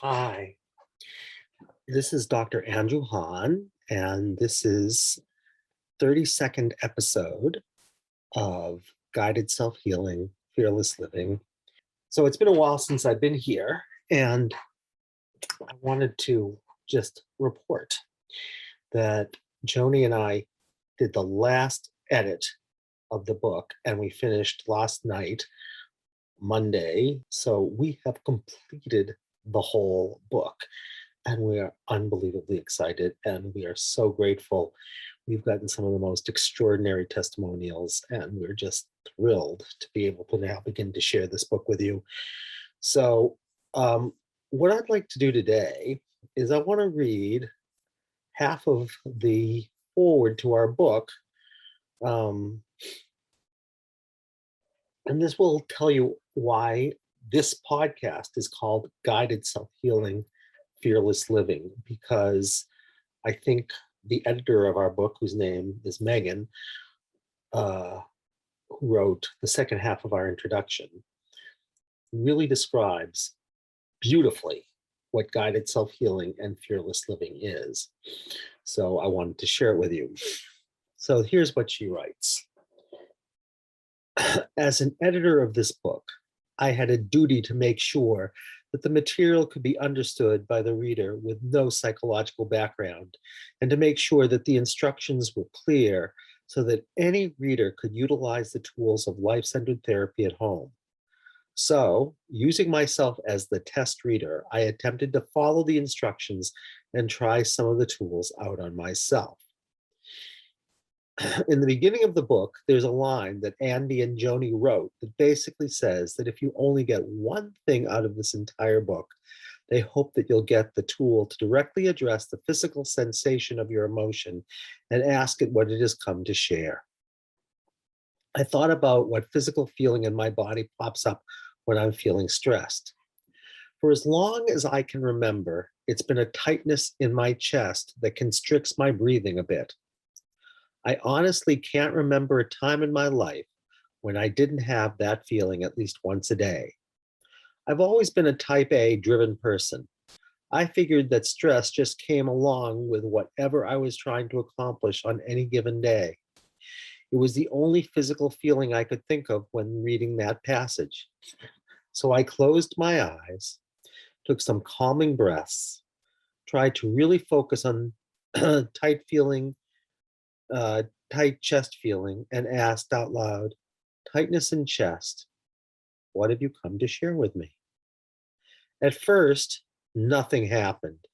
Hi, this is Dr. Andrew Hahn, and this is 32nd episode of Guided Self-Healing, Fearless Living. So it's been a while since I've been here, and I wanted to just report that Joni and I did the last edit of the book, and we finished last night, Monday. So we have completed the whole book. And we are unbelievably excited, and we are so grateful. We've gotten some of the most extraordinary testimonials, and we're just thrilled to be able to now begin to share this book with you. So what I'd like to do today is I want to read half of the foreword to our book. And this will tell you why this podcast is called Guided Self-Healing, Fearless Living, because I think the editor of our book, whose name is Meghan, who wrote the second half of our introduction, really describes beautifully what guided self-healing and fearless living is. So I wanted to share it with you. So here's what she writes. As an editor of this book, I had a duty to make sure that the material could be understood by the reader with no psychological background, and to make sure that the instructions were clear so that any reader could utilize the tools of life-centered therapy at home. So, using myself as the test reader, I attempted to follow the instructions and try some of the tools out on myself. In the beginning of the book, there's a line that Andy and Joni wrote that basically says that if you only get one thing out of this entire book, they hope that you'll get the tool to directly address the physical sensation of your emotion and ask it what it has come to share. I thought about what physical feeling in my body pops up when I'm feeling stressed. For as long as I can remember, it's been a tightness in my chest that constricts my breathing a bit. I honestly can't remember a time in my life when I didn't have that feeling at least once a day. I've always been a type A driven person. I figured that stress just came along with whatever I was trying to accomplish on any given day. It was the only physical feeling I could think of when reading that passage. So I closed my eyes, took some calming breaths, tried to really focus on tight feeling tight chest feeling, and asked out loud, tightness in chest, what have you come to share with me? At first, nothing happened.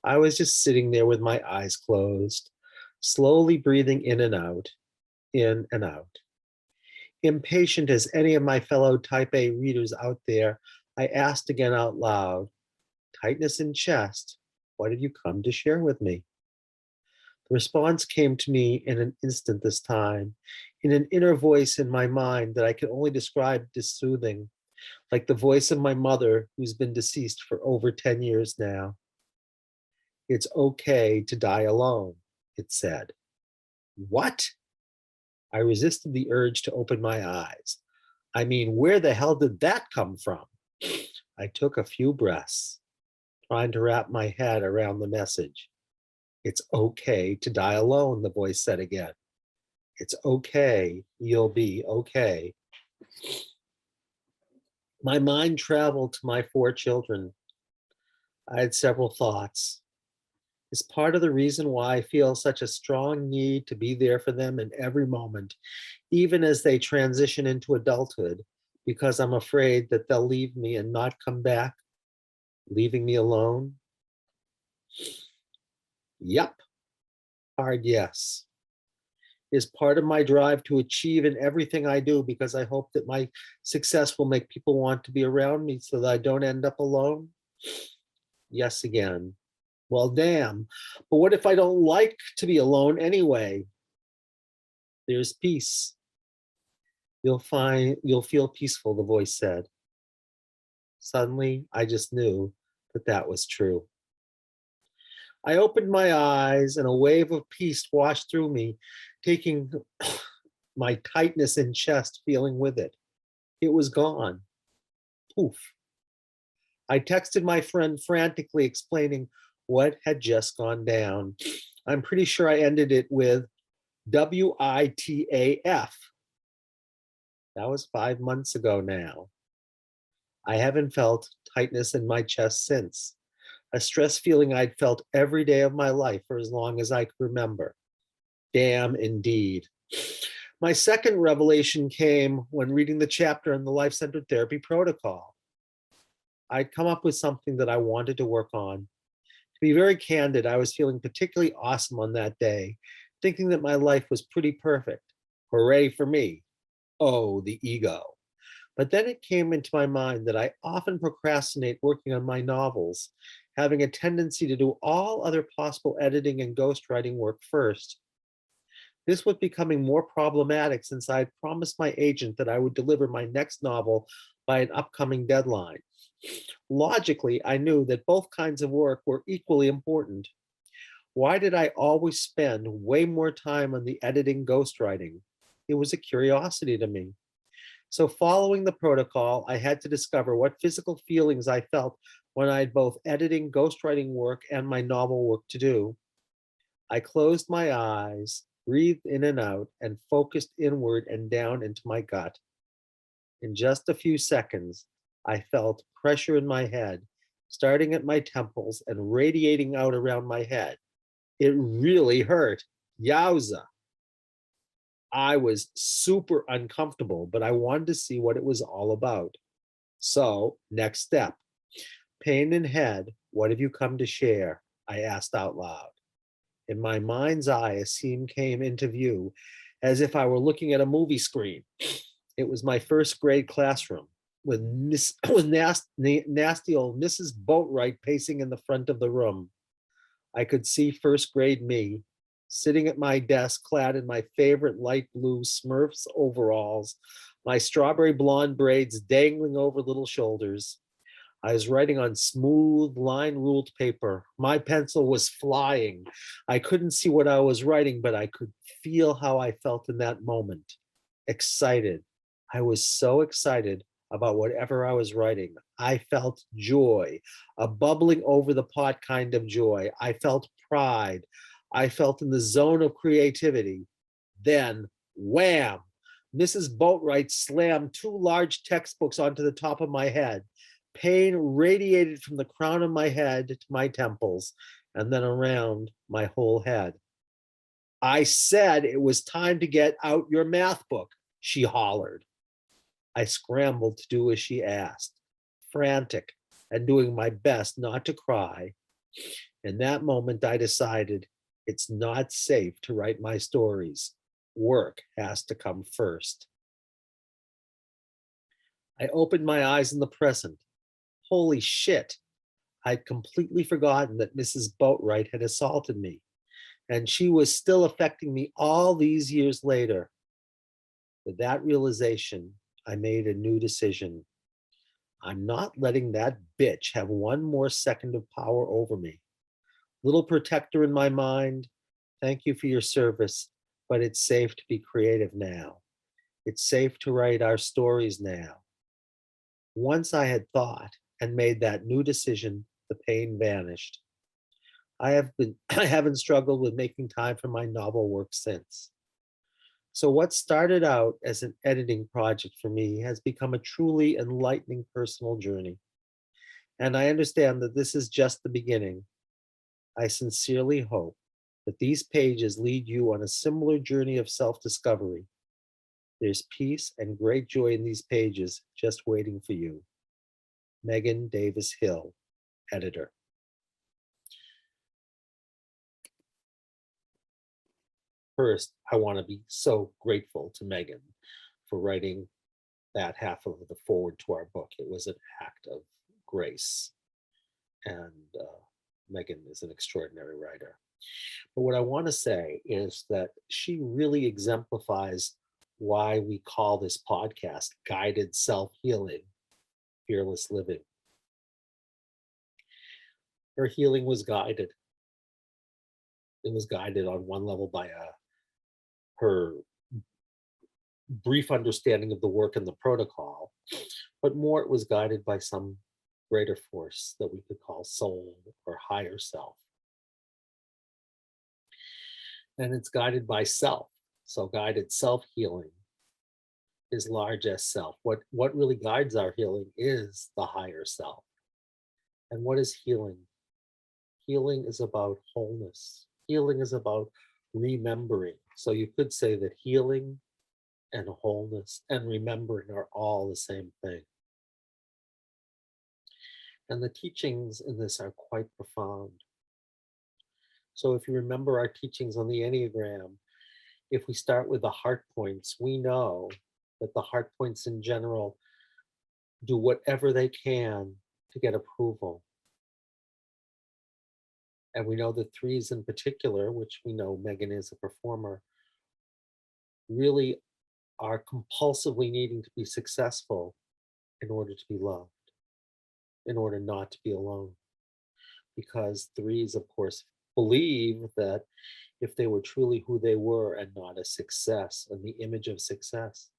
I was just sitting there with my eyes closed, slowly breathing in and out, in and out. Impatient as any of my fellow type A readers out there, I asked again out loud, tightness in chest, what have you come to share with me? The response came to me in an instant this time, in an inner voice in my mind that I can only describe as soothing, like the voice of my mother who's been deceased for over 10 years now. It's okay to die alone, it said. What? I resisted the urge to open my eyes. I mean, where the hell did that come from? I took a few breaths, trying to wrap my head around the message. It's okay to die alone, the voice said again. It's okay, you'll be okay. My mind traveled to my 4 children. I had several thoughts. Is part of the reason why I feel such a strong need to be there for them in every moment, even as they transition into adulthood, because I'm afraid that they'll leave me and not come back, leaving me alone? Yep. Hard yes. Is part of my drive to achieve in everything I do because I hope that my success will make people want to be around me so that I don't end up alone? Yes again. Well, damn, but what if I don't like to be alone anyway? There's peace. You'll feel peaceful, the voice said. Suddenly, I just knew that that was true. I opened my eyes and a wave of peace washed through me, taking my tightness in chest feeling with it. It was gone. Poof. I texted my friend frantically explaining what had just gone down. I'm pretty sure I ended it with WITAF. That was 5 months ago now. I haven't felt tightness in my chest since, a stress feeling I'd felt every day of my life for as long as I could remember. Damn, indeed. My second revelation came when reading the chapter on the life centered therapy protocol. I'd come up with something that I wanted to work on. To be very candid, I was feeling particularly awesome on that day, thinking that my life was pretty perfect. Hooray for me. Oh, the ego. But then it came into my mind that I often procrastinate working on my novels, having a tendency to do all other possible editing and ghostwriting work first. This was becoming more problematic since I had promised my agent that I would deliver my next novel by an upcoming deadline. Logically, I knew that both kinds of work were equally important. Why did I always spend way more time on the editing ghostwriting? It was a curiosity to me. So, following the protocol, I had to discover what physical feelings I felt when I had both editing, ghostwriting work, and my novel work to do. I closed my eyes, breathed in and out, and focused inward and down into my gut. In just a few seconds, I felt pressure in my head, starting at my temples and radiating out around my head. It really hurt. Yowza. I was super uncomfortable, but I wanted to see what it was all about. So, next step, pain in head, what have you come to share? I asked out loud. In my mind's eye, a scene came into view as if I were looking at a movie screen. It was my first grade classroom with nasty old Mrs. Boatwright pacing in the front of the room. I could see first grade me sitting at my desk clad in my favorite light blue Smurfs overalls, my strawberry blonde braids dangling over little shoulders. I was writing on smooth, line ruled paper. My pencil was flying. I couldn't see what I was writing, but I could feel how I felt in that moment. Excited. I was so excited about whatever I was writing. I felt joy, a bubbling over the pot kind of joy. I felt pride. I felt in the zone of creativity. Then, wham! Mrs. Boatwright slammed two large textbooks onto the top of my head. Pain radiated from the crown of my head to my temples and then around my whole head. I said it was time to get out your math book, she hollered. I scrambled to do as she asked, frantic and doing my best not to cry. In that moment, I decided it's not safe to write my stories. Work has to come first. I opened my eyes in the present. Holy shit. I'd completely forgotten that Mrs. Boatwright had assaulted me, and she was still affecting me all these years later. With that realization, I made a new decision. I'm not letting that bitch have one more second of power over me. Little protector in my mind, thank you for your service, but it's safe to be creative now. It's safe to write our stories now. Once I had thought and made that new decision, the pain vanished. I haven't struggled with making time for my novel work since. So what started out as an editing project for me has become a truly enlightening personal journey. And I understand that this is just the beginning. I sincerely hope that these pages lead you on a similar journey of self-discovery. There's peace and great joy in these pages just waiting for you. Meghan Davis Hill, editor. First, I want to be so grateful to Meghan for writing that half of the forward to our book. It was an act of grace. And Meghan is an extraordinary writer. But what I want to say is that she really exemplifies why we call this podcast Guided Self-Healing, Fearless Living. Her healing was guided. It was guided on one level by her brief understanding of the work and the protocol, but more it was guided by some greater force that we could call soul or higher self. And it's guided by self. So guided self-healing is large as self. What really guides our healing is the higher self. And what is healing? Healing is about wholeness. Healing is about remembering. So you could say that healing and wholeness and remembering are all the same thing. And the teachings in this are quite profound. So if you remember our teachings on the Enneagram, if we start with the heart points, we know that the heart points in general do whatever they can to get approval. And we know the threes in particular, which we know Meghan is a performer, really are compulsively needing to be successful in order to be loved, in order not to be alone. Because threes, of course, believe that if they were truly who they were and not a success and the image of success,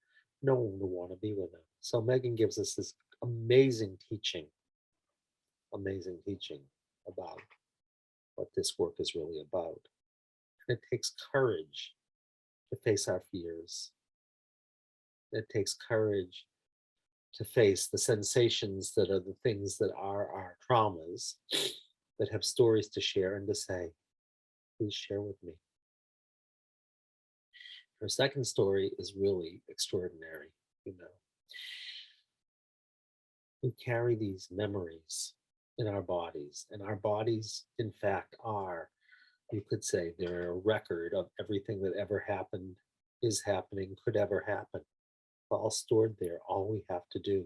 no one would want to be with them. So Meghan gives us this amazing teaching about what this work is really about. And it takes courage to face our fears. It takes courage to face the sensations that are the things that are our traumas, that have stories to share and to say, please share with me. Her second story is really extraordinary. You know, we carry these memories in our bodies, and our bodies, in fact, are, you could say, they're a record of everything that ever happened, is happening, could ever happen. All stored there. All we have to do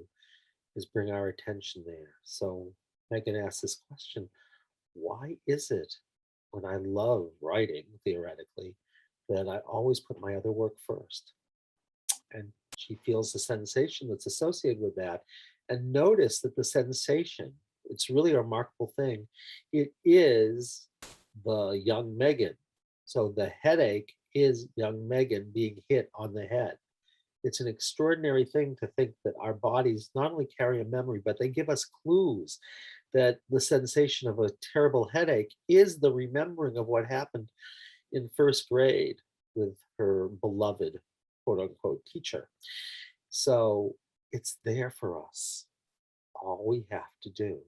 is bring our attention there. So Meghan asks this question: why is it when I love writing, theoretically, that I always put my other work first? And she feels the sensation that's associated with that. And notice that the sensation, it's really a remarkable thing. It is the young Meghan. So the headache is young Meghan being hit on the head. It's an extraordinary thing to think that our bodies not only carry a memory, but they give us clues that the sensation of a terrible headache is the remembering of what happened in first grade with her beloved, quote unquote, teacher. So it's there for us. All we have to do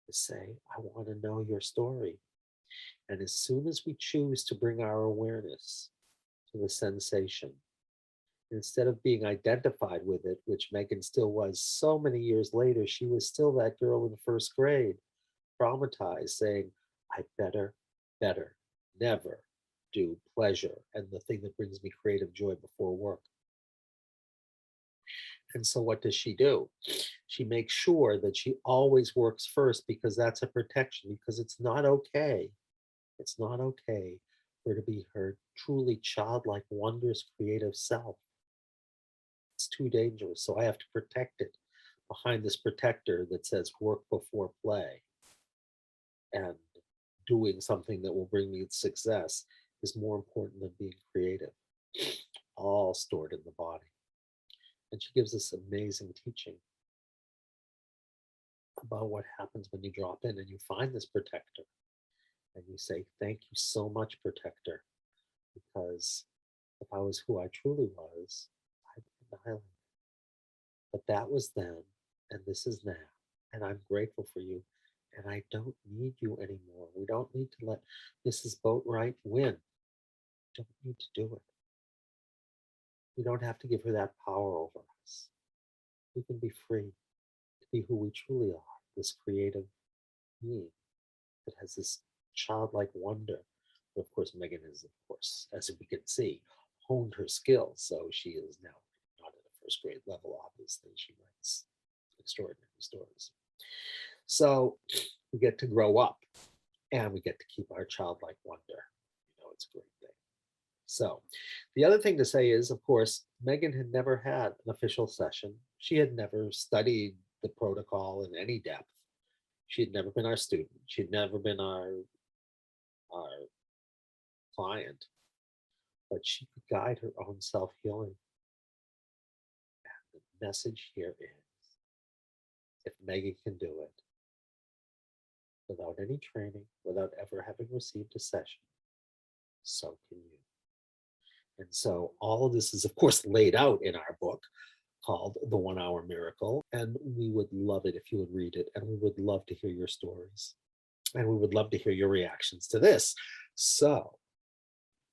is say, I want to know your story. And as soon as we choose to bring our awareness to the sensation, instead of being identified with it, which Meghan still was so many years later, she was still that girl in first grade, traumatized, saying, I better never do pleasure and the thing that brings me creative joy before work. And so what does she do? She makes sure that she always works first, because that's a protection, because it's not okay. It's not okay for her to be her truly childlike, wondrous, creative self. It's too dangerous. So I have to protect it behind this protector that says work before play. And doing something that will bring me success is more important than being creative. All stored in the body. And she gives us amazing teaching about what happens when you drop in and you find this protector and you say, thank you so much, protector, because if I was who I truly was, I'd be annihilated. But that was then, and this is now, and I'm grateful for you, and I don't need you anymore. We don't need to let Mrs. Boatwright win. We don't need to do it. We don't have to give her that power over us. We can be free to be who we truly are, this creative being that has this childlike wonder. But of course, Meghan is, of course, as we can see, honed her skills. So she is now not at a first grade level, obviously. She writes extraordinary stories. So we get to grow up and we get to keep our childlike wonder. You know, it's a great thing. So the other thing to say is, of course, Meghan had never had an official session. She had never studied the protocol in any depth. She had never been our student. She'd never been our client, but she could guide her own self-healing. And the message here is, if Meghan can do it, without any training, without ever having received a session. So can you. And so all of this is, of course, laid out in our book called The 1 Hour Miracle. And we would love it if you would read it. And we would love to hear your stories. And we would love to hear your reactions to this. So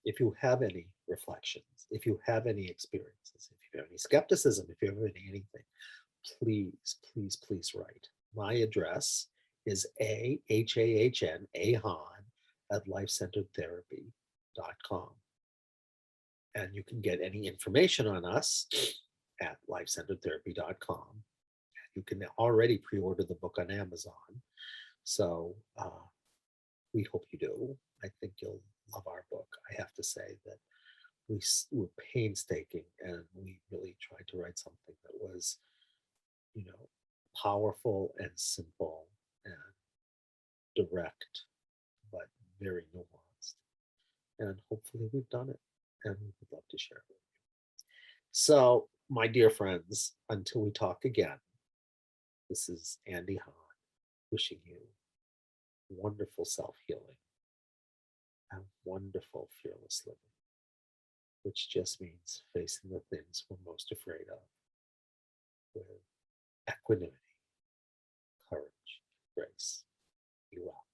if you have any reflections, if you have any experiences, if you have any skepticism, if you have anything, please, please, please write. My address is ahan at lifecenteredtherapy.com. And you can get any information on us at lifecenteredtherapy.com. You can already pre-order the book on Amazon. So we hope you do. I think you'll love our book. I have to say that we were painstaking and we really tried to write something that was, powerful and simple and direct, but very nuanced. And hopefully we've done it, and we would love to share it with you. So, my dear friends, until we talk again, this is Andy Hahn wishing you wonderful self-healing and wonderful fearless living, which just means facing the things we're most afraid of with equanimity, courage, grace. Be well.